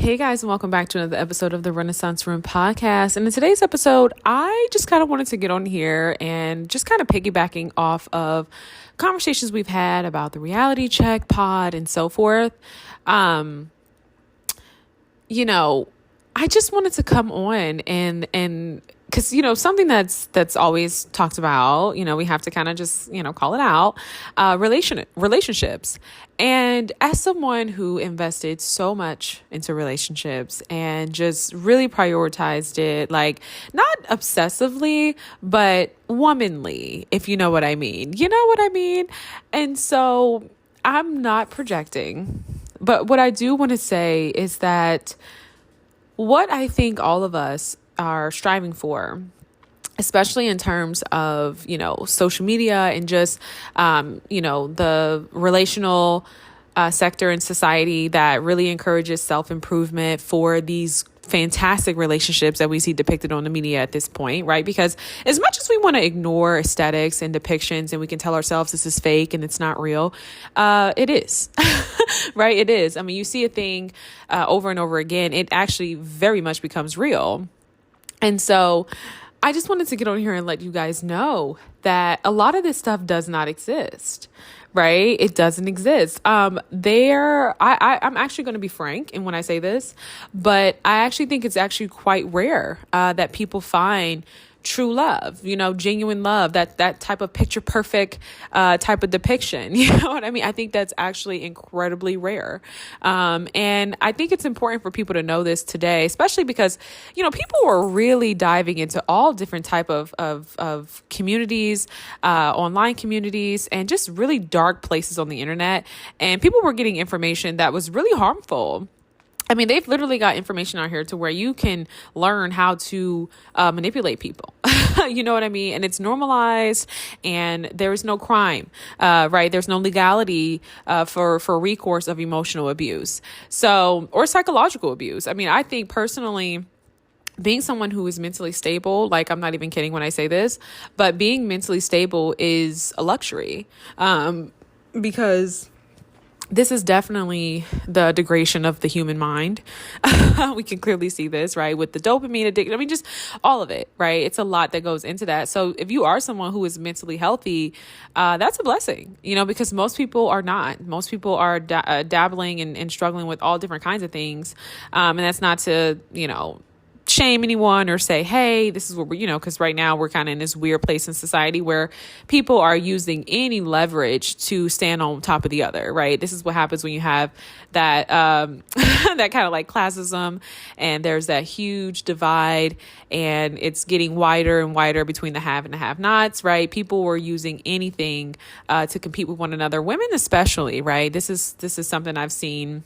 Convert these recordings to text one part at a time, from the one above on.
Hey guys, and welcome back to another episode of the Renaissance Room podcast. And in today's episode, I just kind of wanted to get on here and just kind of piggybacking off of conversations we've had about the reality check pod and so forth. I just wanted to come on and because, something that's always talked about, we have to kind of just, call it out, relationships. And as someone who invested so much into relationships and just really prioritized it, like not obsessively, but womanly, if you know what I mean. You know what I mean? And so I'm not projecting, but what I do want to say is that what I think all of us are striving for, especially in terms of, social media and just, the relational sector in society that really encourages self-improvement for these fantastic relationships that we see depicted on the media at this point, right? Because as much as we want to ignore aesthetics and depictions and we can tell ourselves this is fake and it's not real, it is, right? It is. I mean, you see a thing over and over again, it actually very much becomes real. And so I just wanted to get on here and let you guys know that a lot of this stuff does not exist, right? It doesn't exist. I'm actually going to be frank in when I say this, but I actually think it's actually quite rare that people find true love, genuine love, that type of picture perfect type of depiction. You know what I mean? I think that's actually incredibly rare. And I think it's important for people to know this today, especially because, people are really diving into all different type of communities, online communities, and just really dark places on the internet. And people were getting information that was really harmful. I mean, they've literally got information out here to where you can learn how to manipulate people. You know what I mean? And it's normalized and there is no crime, right? There's no legality for recourse of emotional abuse. Or psychological abuse. I mean, I think personally, being someone who is mentally stable, like I'm not even kidding when I say this, but being mentally stable is a luxury because this is definitely the degradation of the human mind. We can clearly see this, right? With the dopamine addiction. I mean, just all of it, right? It's a lot that goes into that. So if you are someone who is mentally healthy, that's a blessing, because most people are not. Most people are dabbling and struggling with all different kinds of things. And that's not to, shame anyone or say, hey, this is what we're, because right now we're kind of in this weird place in society where people are using any leverage to stand on top of the other, right? This is what happens when you have that, that kind of like classism and there's that huge divide and it's getting wider and wider between the have and the have nots, right? People were using anything, to compete with one another, women especially, right? This is something I've seen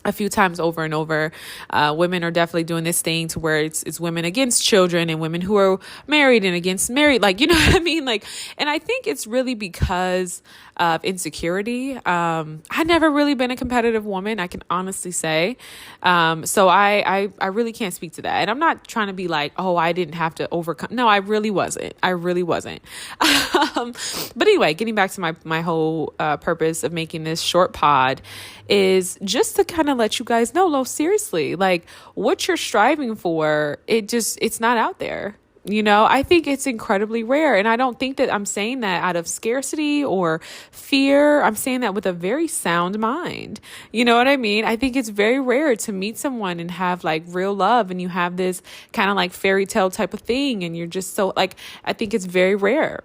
a few times over and over. Women are definitely doing this thing to where it's women against children and women who are married and against married, like, you know what I mean? Like, and I think it's really because of insecurity. I never really been a competitive woman, I can honestly say. So I really can't speak to that. And I'm not trying to be like, oh, I didn't have to overcome. No, I really wasn't. But anyway, getting back to my whole purpose of making this short pod is just to kind of let you guys know, no, seriously, like what you're striving for, it's not out there. I think it's incredibly rare. And I don't think that I'm saying that out of scarcity or fear. I'm saying that with a very sound mind. You know what I mean? I think it's very rare to meet someone and have like real love and you have this kind of like fairy tale type of thing. And you're just so like, I think it's very rare.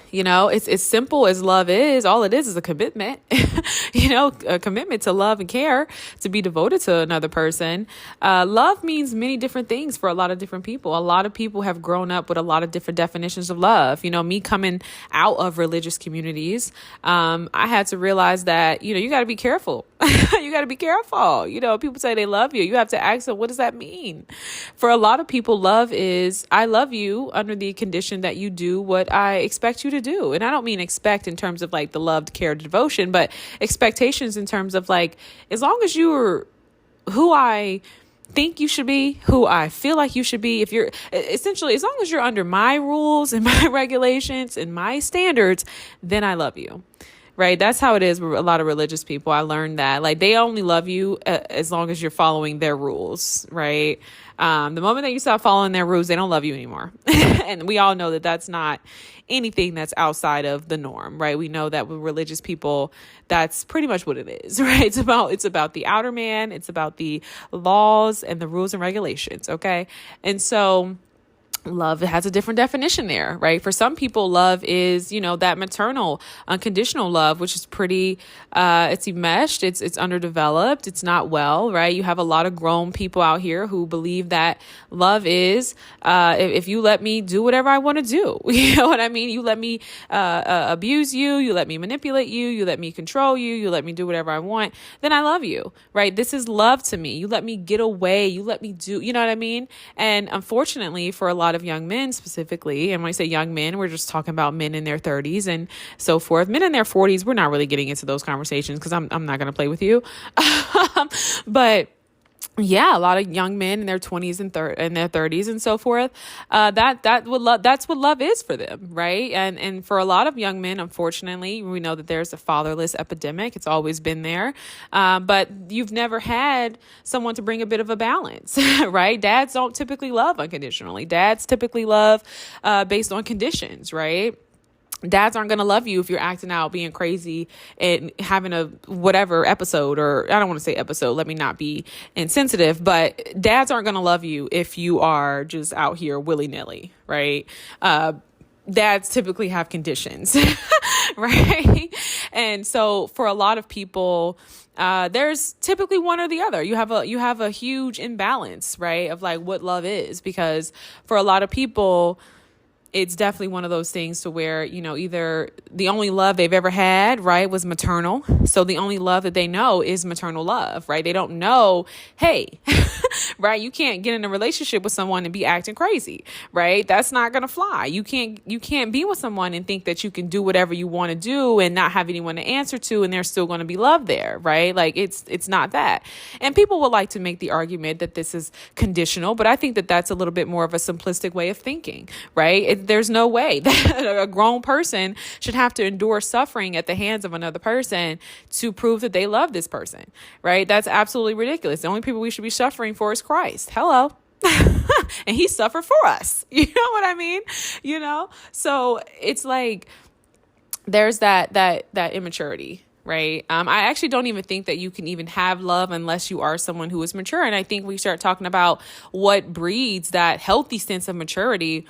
It's as simple as love is. All it is a commitment, a commitment to love and care, to be devoted to another person. Love means many different things for a lot of different people. A lot of people have grown up with a lot of different definitions of love. Me coming out of religious communities, I had to realize that, you got to be careful. You got to be careful. People say they love you. You have to ask them, what does that mean? For a lot of people, love is, I love you under the condition that you do what I expect you to do. And I don't mean expect in terms of like the love, care, devotion, but expectations in terms of like, as long as you're who I think you should be, who I feel like you should be, if you're essentially, as long as you're under my rules and my regulations and my standards, then I love you. right? That's how it is with a lot of religious people. I learned that, like, they only love you as long as you're following their rules, right? The moment that you stop following their rules, they don't love you anymore. And we all know that that's not anything that's outside of the norm, right? We know that with religious people, that's pretty much what it is, right? It's about the outer man. It's about the laws and the rules and regulations. Okay. And so love has a different definition there, right? For some people, love is, that maternal, unconditional love, which is pretty, it's enmeshed, it's underdeveloped, it's not well, right? You have a lot of grown people out here who believe that love is, if you let me do whatever I want to do, you know what I mean? You let me, abuse you, you let me manipulate you, you let me control you, you let me do whatever I want, then I love you, right? This is love to me. You let me get away, you let me do, you know what I mean? And unfortunately, for a lot of young men specifically, and when I say young men, we're just talking about men in their 30s and so forth. Men in their 40s, we're not really getting into those conversations because I'm not going to play with you. But yeah, a lot of young men in their 20s and their 30s and so forth. That's what love is for them, right? And for a lot of young men, unfortunately, we know that there's a fatherless epidemic. It's always been there, but you've never had someone to bring a bit of a balance, right? Dads don't typically love unconditionally. Dads typically love based on conditions, right? Dads aren't going to love you if you're acting out, being crazy and having a whatever episode, or I don't want to say episode, let me not be insensitive, but dads aren't going to love you if you are just out here willy-nilly, right? Dads typically have conditions, right? And so for a lot of people, there's typically one or the other. You have a huge imbalance, right? Of like what love is, because for a lot of people, it's definitely one of those things to where, either the only love they've ever had, right, was maternal. So the only love that they know is maternal love, right? They don't know, hey, right? You can't get in a relationship with someone and be acting crazy, right? That's not going to fly. You can't be with someone and think that you can do whatever you want to do and not have anyone to answer to, and there's still going to be love there, right? Like it's not that. And people would like to make the argument that this is conditional, but I think that that's a little bit more of a simplistic way of thinking, right? There's no way that a grown person should have to endure suffering at the hands of another person to prove that they love this person, right? That's absolutely ridiculous. The only people we should be suffering for is Christ. Hello. And he suffered for us. You know what I mean? So it's like there's that immaturity. Right. I actually don't even think that you can even have love unless you are someone who is mature. And I think we start talking about what breeds that healthy sense of maturity.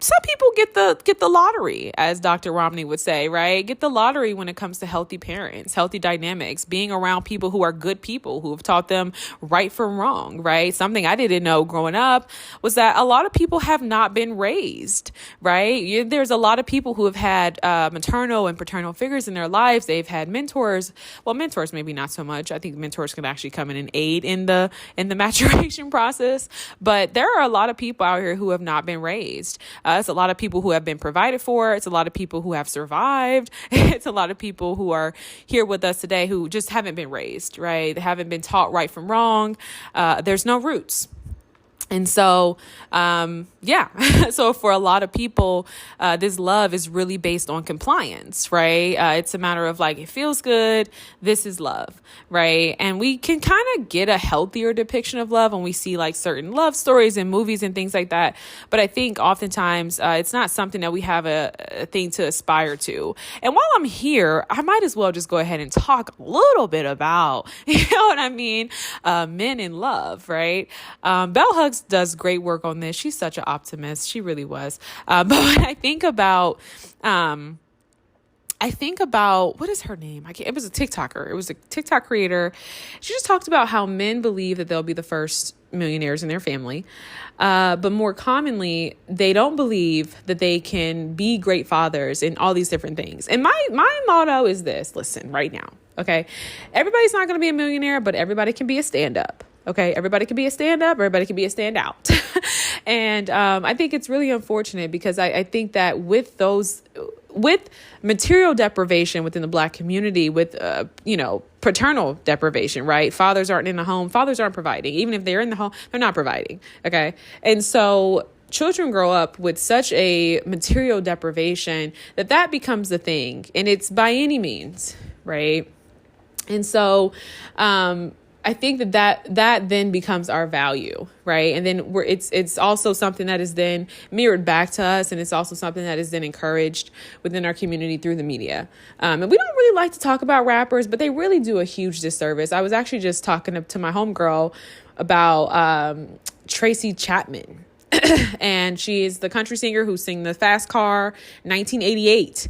Some people get the lottery, as Dr. Romney would say, right? Get the lottery when it comes to healthy parents, healthy dynamics, being around people who are good people, who have taught them right from wrong, right? Something I didn't know growing up was that a lot of people have not been raised, right? There's a lot of people who have had maternal and paternal figures in their lives. They've had mentors. Well, mentors maybe not so much. I think mentors can actually come in and aid in the maturation process. But there are a lot of people out here who have not been raised. It's a lot of people who have been provided for. It's a lot of people who have survived. It's a lot of people who are here with us today who just haven't been raised, right? They haven't been taught right from wrong. There's no roots. And so, so for a lot of people, this love is really based on compliance, right? It's a matter of like, it feels good. This is love, right? And we can kind of get a healthier depiction of love when we see like certain love stories and movies and things like that. But I think oftentimes it's not something that we have a thing to aspire to. And while I'm here, I might as well just go ahead and talk a little bit about, you know what I mean? Men in love, right? Bell Hooks does great work on this. She's such an optimist. She really was. But when I think about, what is her name? It was a TikToker. It was a TikTok creator. She just talked about how men believe that they'll be the first millionaires in their family. But more commonly, they don't believe that they can be great fathers and all these different things. And my motto is this, listen, right now, okay? Everybody's not going to be a millionaire, but everybody can be a stand-up. Okay, everybody can be a stand-up, everybody can be a standout. And I think it's really unfortunate because I think that with material deprivation within the Black community, with, paternal deprivation, right? Fathers aren't in the home. Fathers aren't providing. Even if they're in the home, they're not providing. Okay. And so children grow up with such a material deprivation that becomes the thing, and it's by any means, right? And so, I think that then becomes our value, right? And then it's also something that is then mirrored back to us, and it's also something that is then encouraged within our community through the media. And we don't really like to talk about rappers, but they really do a huge disservice. I was actually just talking to my homegirl about Tracy Chapman. And she is the country singer who sang the Fast Car 1988.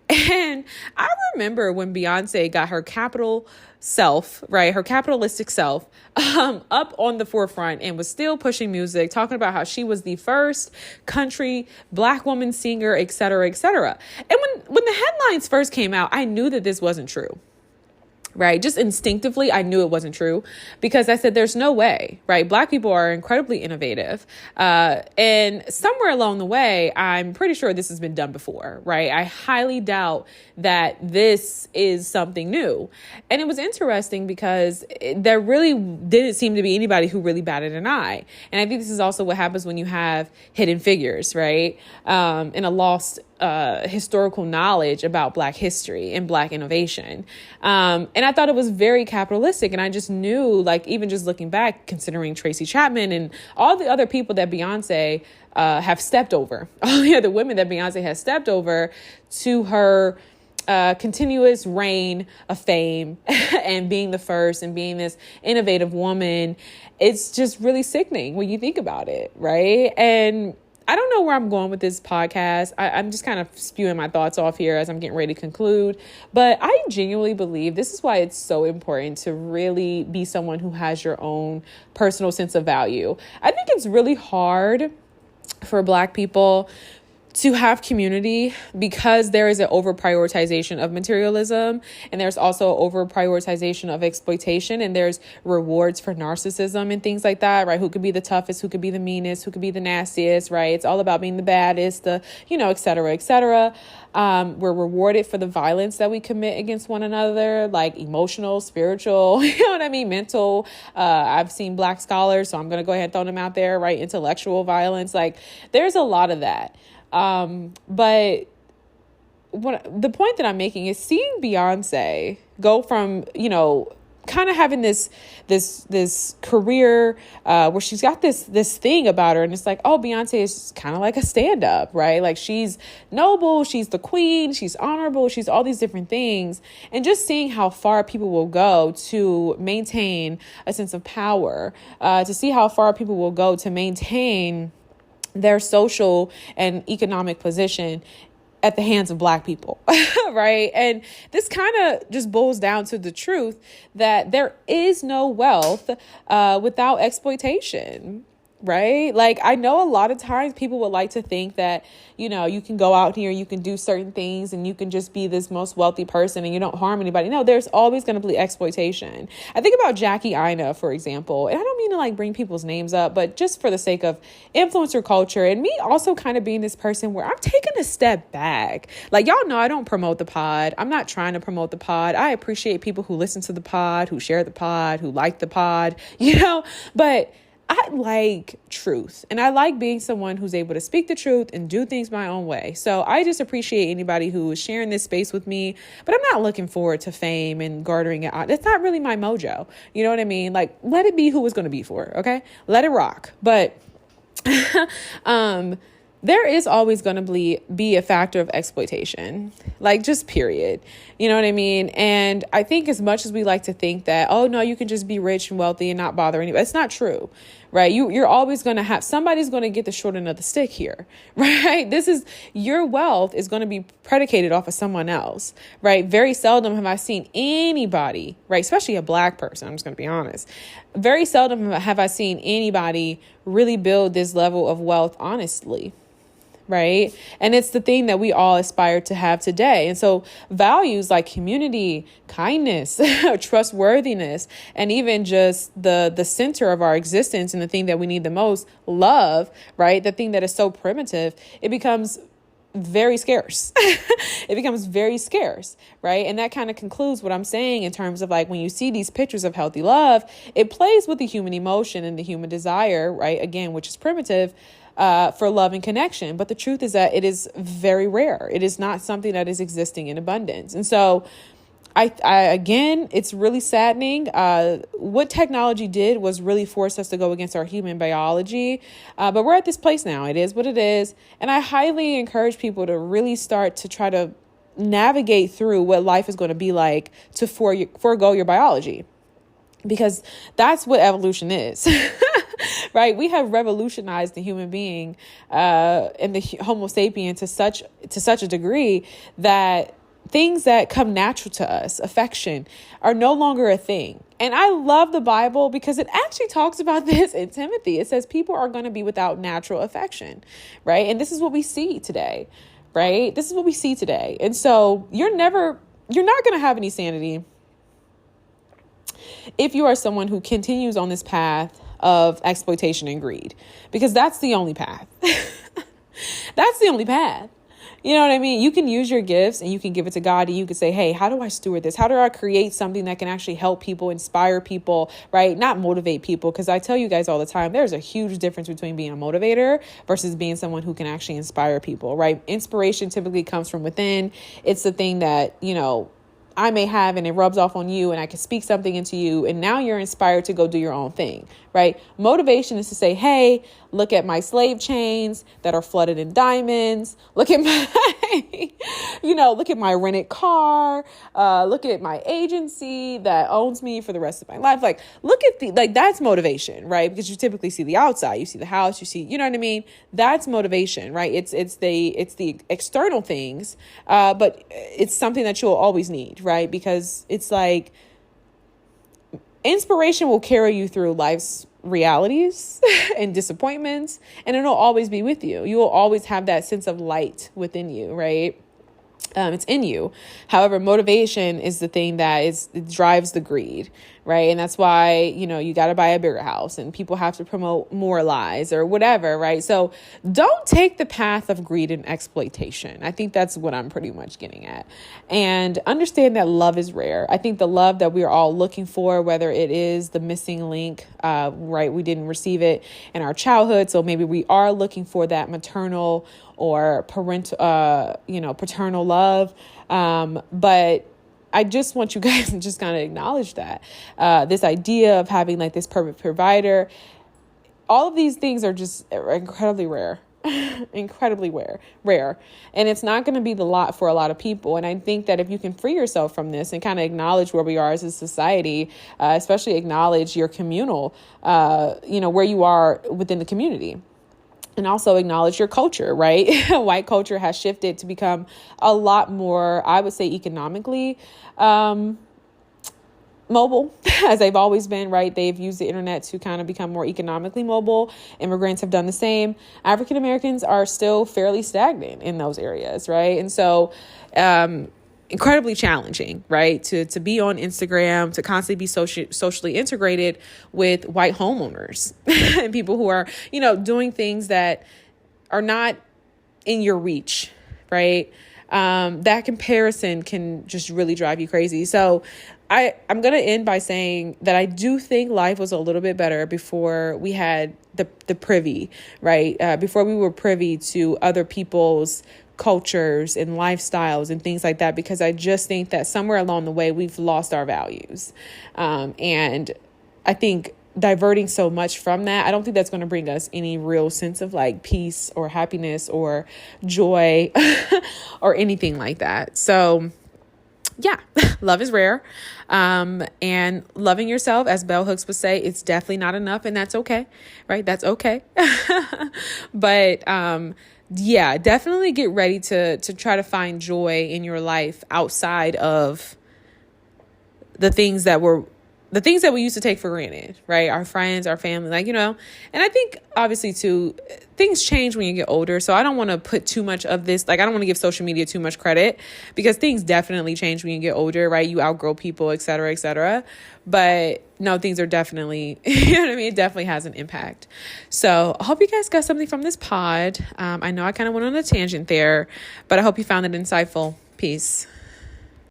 And I remember when Beyonce got her capital self, right, her capitalistic self, up on the forefront and was still pushing music, talking about how she was the first country Black woman singer, et cetera, et cetera. And when the headlines first came out, I knew that this wasn't true. Right. Just instinctively, I knew it wasn't true because I said, there's no way. Right. Black people are incredibly innovative. And somewhere along the way, I'm pretty sure this has been done before. Right. I highly doubt that this is something new. And it was interesting because there really didn't seem to be anybody who really batted an eye. And I think this is also what happens when you have hidden figures. Right. And a lost historical knowledge about Black history and Black innovation. And I thought it was very capitalistic. And I just knew, like, even just looking back, considering Tracy Chapman and all the other people that Beyonce have stepped over, all the other women that Beyonce has stepped over to her continuous reign of fame and being the first and being this innovative woman, it's just really sickening when you think about it, right? And I don't know where I'm going with this podcast. I'm just kind of spewing my thoughts off here as I'm getting ready to conclude. But I genuinely believe this is why it's so important to really be someone who has your own personal sense of value. I think it's really hard for Black people to have community because there is an over prioritization of materialism, and there's also over prioritization of exploitation, and there's rewards for narcissism and things like that, right? Who could be the toughest, who could be the meanest, who could be the nastiest, right? It's all about being the baddest, et cetera, et cetera. We're rewarded for the violence that we commit against one another, like emotional, spiritual, mental. I've seen Black scholars, so I'm going to go ahead and throw them out there, right? Intellectual violence. Like, there's a lot of that. But the point that I'm making is seeing Beyonce go from, kind of having this career, where she's got this thing about her, and it's like, oh, Beyonce is kind of like a stand-up, right? Like, she's noble, she's the queen, she's honorable, she's all these different things. And just seeing how far people will go to maintain a sense of power, to see how far people will go to maintain their social and economic position at the hands of Black people, right? And this kind of just boils down to the truth that there is no wealth without exploitation, right? Like, I know a lot of times people would like to think that, you can go out here, you can do certain things, and you can just be this most wealthy person and you don't harm anybody. No, there's always going to be exploitation. I think about Jackie Aina, for example, and I don't mean to like bring people's names up, but just for the sake of influencer culture and me also kind of being this person where I'm taking a step back. Like, y'all know I don't promote the pod. I'm not trying to promote the pod. I appreciate people who listen to the pod, who share the pod, who like the pod, but I like truth, and I like being someone who's able to speak the truth and do things my own way. So I just appreciate anybody who is sharing this space with me, but I'm not looking forward to fame and garnering it out. That's not really my mojo. You know what I mean? Like, let it be who it's going to be for. Okay. Let it rock. But, there is always going to be a factor of exploitation, like, just period. You know what I mean? And I think as much as we like to think that, oh no, you can just be rich and wealthy and not bother anybody, it's not true, right? You're always going to have, somebody's going to get the short end of the stick here, right? Your wealth is going to be predicated off of someone else, right? Very seldom have I seen anybody, right? Especially a Black person. I'm just going to be honest. Very seldom have I seen anybody really build this level of wealth honestly. Right. And it's the thing that we all aspire to have today. And so values like community, kindness, trustworthiness, and even just the center of our existence and the thing that we need the most, love, right? The thing that is so primitive, it becomes very scarce. It becomes very scarce, right? And that kind of concludes what I'm saying in terms of, like, when you see these pictures of healthy love, it plays with the human emotion and the human desire, right? Again, which is primitive. for love and connection. But the truth is that it is very rare. It is not something that is existing in abundance. And so I again, it's really saddening. What technology did was really force us to go against our human biology. But we're at this place now. It is what it is. And I highly encourage people to really start to try to navigate through what life is going to be like to forego your biology, because that's what evolution is. Right? We have revolutionized the human being and the Homo sapien to such a degree that things that come natural to us, affection, are no longer a thing. And I love the Bible because it actually talks about this in Timothy. It says people are going to be without natural affection, right? And this is what we see today, right? This is what we see today. And so you're not going to have any sanity if you are someone who continues on this path of exploitation and greed, because that's the only path. That's the only path. You know what I mean? You can use your gifts and you can give it to God, and you can say, hey, how do I steward this? How do I create something that can actually help people, inspire people, right? Not motivate people. Because I tell you guys all the time, there's a huge difference between being a motivator versus being someone who can actually inspire people, right? Inspiration typically comes from within. It's the thing that, I may have, and it rubs off on you, and I can speak something into you, and now you're inspired to go do your own thing, right? Motivation is to say, hey, look at my slave chains that are flooded in diamonds. Look at my, look at my rented car. Look at my agency that owns me for the rest of my life. Like, look at that's motivation, right? Because you typically see the outside, you see the house, you see, you know what I mean? That's motivation, right? It's the external things, but it's something that you'll always need, right? Because it's like inspiration will carry you through life's realities and disappointments, and it'll always be with you. You will always have that sense of light within you, right? It's in you. However, motivation is the thing that it drives the greed, right? And that's why, you got to buy a bigger house and people have to promote more lies or whatever, right? So don't take the path of greed and exploitation. I think that's what I'm pretty much getting at. And understand that love is rare. I think the love that we're all looking for, whether it is the missing link, right? We didn't receive it in our childhood. So maybe we are looking for that maternal or paternal love. But I just want you guys to just kind of acknowledge that this idea of having like this perfect provider, all of these things are just incredibly rare, incredibly rare. And it's not going to be the lot for a lot of people. And I think that if you can free yourself from this and kind of acknowledge where we are as a society, especially acknowledge your communal, where you are within the community. And also acknowledge your culture, right? White culture has shifted to become a lot more, I would say, economically mobile, as they've always been, right? They've used the internet to kind of become more economically mobile. Immigrants have done the same. African Americans are still fairly stagnant in those areas, right? And so incredibly challenging, right? To be on Instagram, to constantly be socially integrated with white homeowners and people who are, doing things that are not in your reach, right? That comparison can just really drive you crazy. So I'm going to end by saying that I do think life was a little bit better before we had the privy, right? Before we were privy to other people's cultures and lifestyles and things like that, because I just think that somewhere along the way we've lost our values. And I think diverting so much from that, I don't think that's going to bring us any real sense of like peace or happiness or joy or anything like that. So yeah, love is rare. And loving yourself, as Bell Hooks would say, it's definitely not enough, and that's okay, right? That's okay. But, yeah, definitely get ready to try to find joy in your life outside of the things that we used to take for granted, right? Our friends, our family, and I think obviously too, things change when you get older. So I don't want to put too much of this, I don't want to give social media too much credit, because things definitely change when you get older, right? You outgrow people, et cetera, et cetera. But no, things are definitely, it definitely has an impact. So I hope you guys got something from this pod. I know I kind of went on a tangent there, but I hope you found it insightful. Peace.